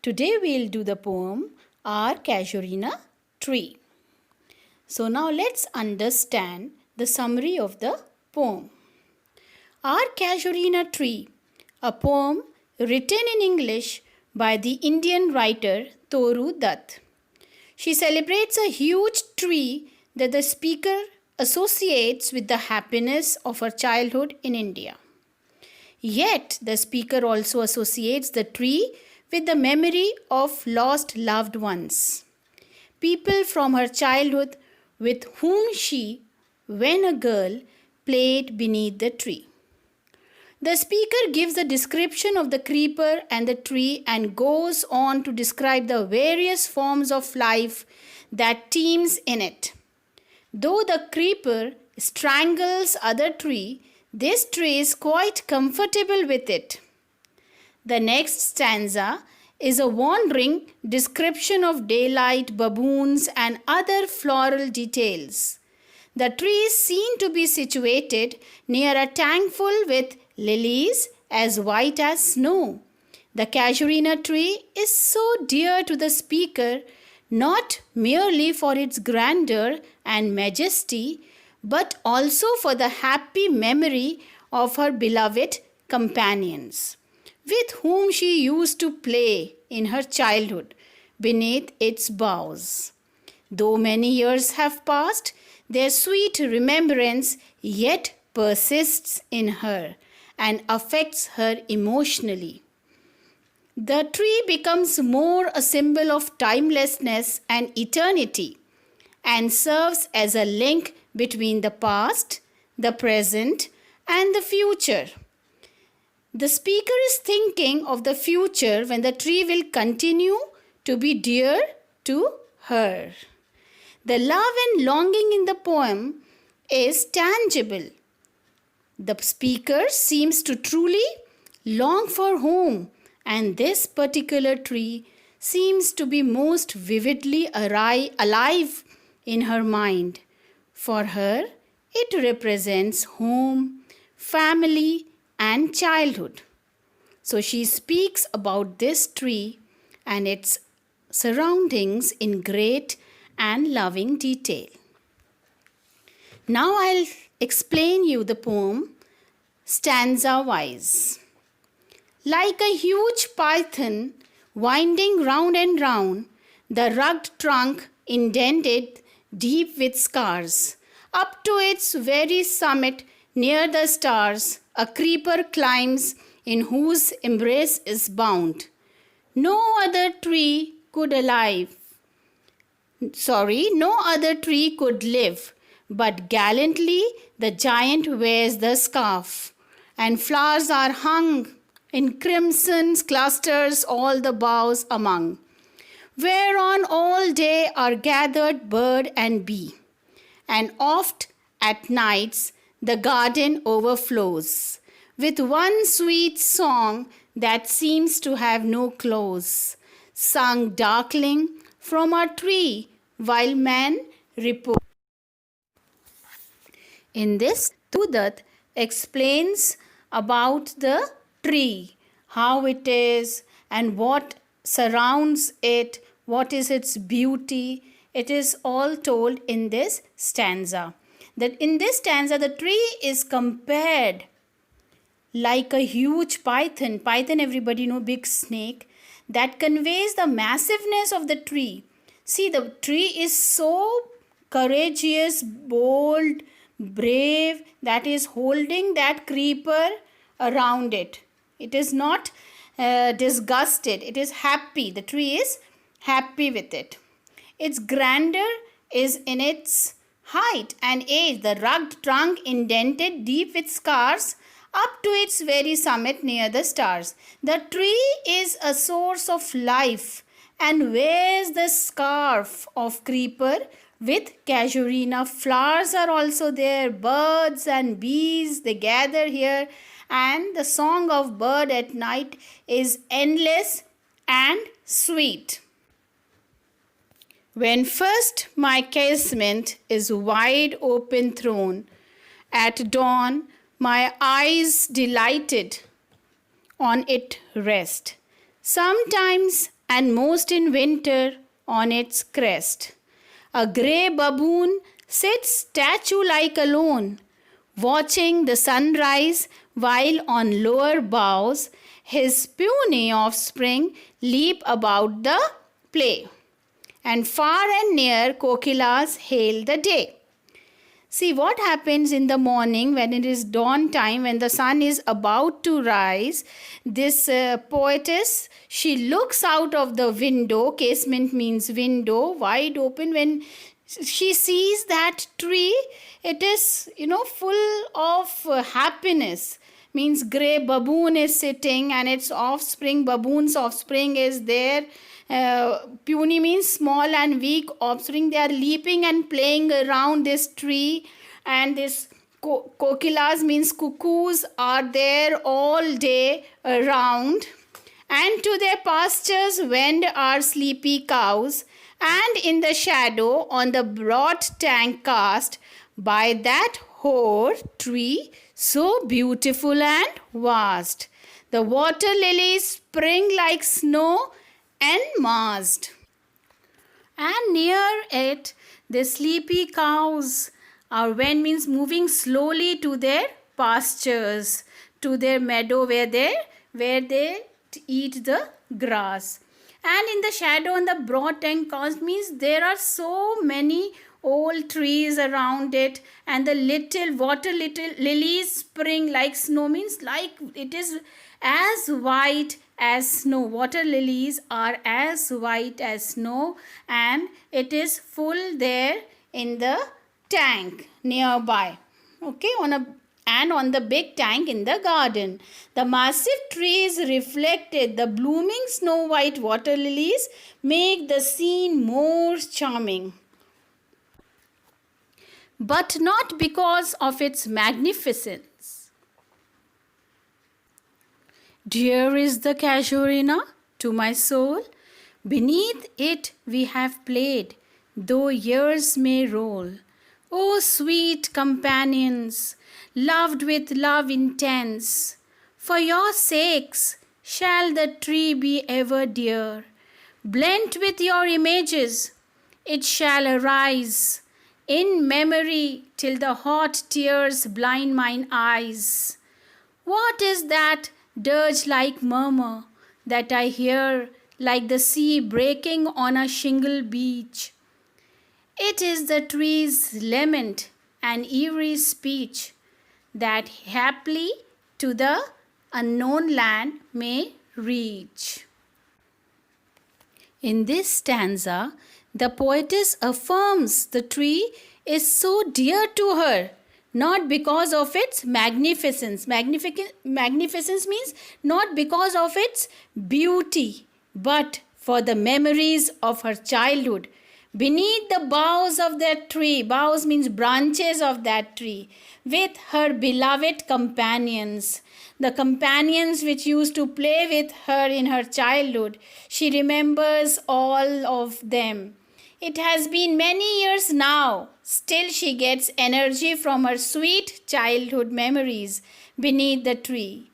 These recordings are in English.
Today we'll do the poem Our Casuarina Tree. So now let's understand the summary of the poem. Our Casuarina Tree, a poem written in English by the Indian writer Toru Dutt. She celebrates a huge tree that the speaker associates with the happiness of her childhood in India. Yet, the speaker also associates the tree with the memory of lost loved ones, people from her childhood with whom she, when a girl, played beneath the tree. The speaker gives a description of the creeper and the tree and goes on to describe the various forms of life that teems in it. Though the creeper strangles other tree, this tree is quite comfortable with it. The next stanza is a wandering description of daylight, baboons, and other floral details. The tree is seen to be situated near a tank full with lilies as white as snow. The casuarina tree is so dear to the speaker, not merely for its grandeur and majesty, but also for the happy memory of her beloved companions, with whom she used to play in her childhood beneath its boughs. Though many years have passed, their sweet remembrance yet persists in her and affects her emotionally. The tree becomes more a symbol of timelessness and eternity and serves as a link between the past, the present, and the future. The speaker is thinking of the future when the tree will continue to be dear to her. The love and longing in the poem is tangible. The speaker seems to truly long for home, and this particular tree seems to be most vividly alive in her mind. For her, it represents home, family, and childhood. So she speaks about this tree and its surroundings in great and loving detail. Now I'll explain you the poem stanza wise. Like a huge python winding round and round, the rugged trunk indented deep with scars, up to its very summit near the stars, a creeper climbs in whose embrace is bound. No other tree could live, but gallantly the giant wears the scarf, and flowers are hung in crimson clusters all the boughs among, whereon all day are gathered bird and bee, and oft at nights the garden overflows with one sweet song that seems to have no close, sung darkling from a tree while man reposes. In this, Toru Dutt explains about the tree, how it is and what surrounds it, what is its beauty. It is all told in this stanza. That in this stanza, the tree is compared like a huge python. Python, everybody know, big snake. That conveys the massiveness of the tree. See, the tree is so courageous, bold, brave, that is holding that creeper around it. It is not disgusted. It is happy. The tree is happy with it. Its grandeur is in its height and age. The rugged trunk indented deep with scars up to its very summit near the stars. The tree is a source of life and wears the scarf of creeper with casuarina. Flowers are also there. Birds and bees, they gather here, and the song of bird at night is endless and sweet. When first my casement is wide open thrown, at dawn my eyes delighted on it rest. Sometimes and most in winter on its crest. A grey baboon sits statue-like alone, watching the sunrise while on lower boughs his puny offspring leap about the play. And far and near kokilas hail the day. See what happens in the morning when it is dawn time, when the sun is about to rise. This poetess, she looks out of the window, casement means window, wide open. When she sees that tree, it is, full of happiness. Means grey baboon is sitting and its offspring, baboon's offspring is there. Puny means small and weak offspring. They are leaping and playing around this tree, and this kokilas means cuckoos are there all day around. And to their pastures wend our sleepy cows, and in the shadow on the broad tank cast by that hoar tree so beautiful and vast, the water lilies spring like snow enmassed. And near it the sleepy cows are, when means moving slowly to their pastures, to their meadow where they eat the grass. And in the shadow on the broad tank cast means there are so many old trees around it, and the little lilies spring like snow, means like it is as white as snow. Water lilies are as white as snow, and it is full there in the tank nearby. Okay, on the big tank in the garden. The massive trees reflected the blooming snow white water lilies make the scene more charming. But not because of its magnificence. Dear is the casuarina to my soul. Beneath it we have played, though years may roll. O sweet companions, loved with love intense, for your sakes shall the tree be ever dear. Blent with your images, it shall arise in memory till the hot tears blind mine eyes. What is that dirge-like murmur that I hear like the sea breaking on a shingle beach? It is the tree's lament and eerie speech that haply to the unknown land may reach. In this stanza, the poetess affirms the tree is so dear to her, not because of its magnificence. Magnificence means not because of its beauty, but for the memories of her childhood. Beneath the boughs of that tree, boughs means branches of that tree, with her beloved companions, the companions which used to play with her in her childhood, she remembers all of them. It has been many years now, still she gets energy from her sweet childhood memories beneath the tree.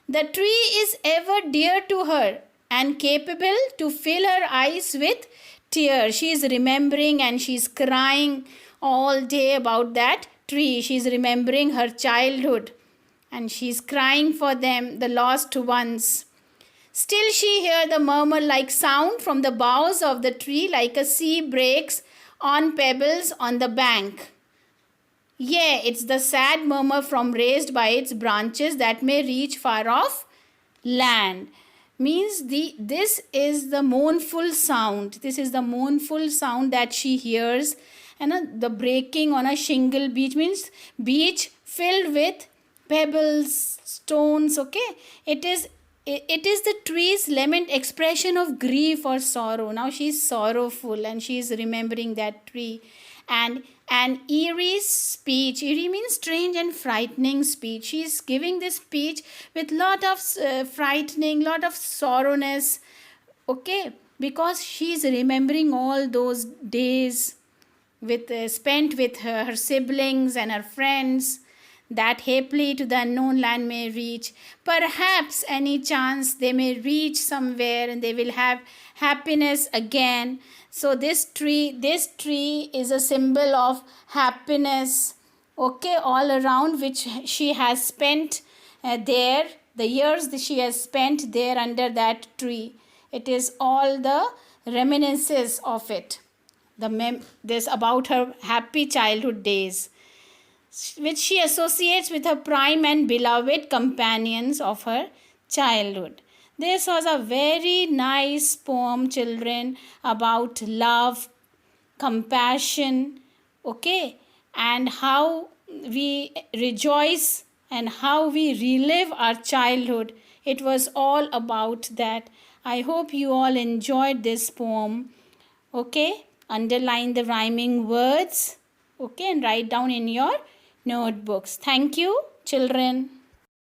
The tree is ever dear to her and capable to fill her eyes with tears. She is remembering and she is crying all day about that tree. She is remembering her childhood and she is crying for them, the lost ones. Still she hears the murmur-like sound from the boughs of the tree, like a sea breaks on pebbles on the bank. Yea, it's the sad murmur from raised by its branches that may reach far off land. Means this is the mournful sound. This is the mournful sound that she hears. And the breaking on a shingle beach means beach filled with pebbles, stones. Okay, it is the tree's lament, expression of grief or sorrow. Now she is sorrowful and she is remembering that tree. And an eerie speech. Eerie means strange and frightening speech. She is giving this speech with lot of frightening, lot of sorrowness. Okay, because she is remembering all those days spent with her siblings and her friends. that happily to the unknown land may reach. Perhaps any chance they may reach somewhere and they will have happiness again. So this tree is a symbol of happiness, okay, all around, which she has spent there, the years that she has spent there under that tree. It is all the reminiscences of it. This about her happy childhood days, which she associates with her prime and beloved companions of her childhood. This was a very nice poem, children, about love, compassion, okay, and how we rejoice and how we relive our childhood. It was all about that. I hope you all enjoyed this poem, okay. Underline the rhyming words, okay, and write down in your notebooks. Thank you, children.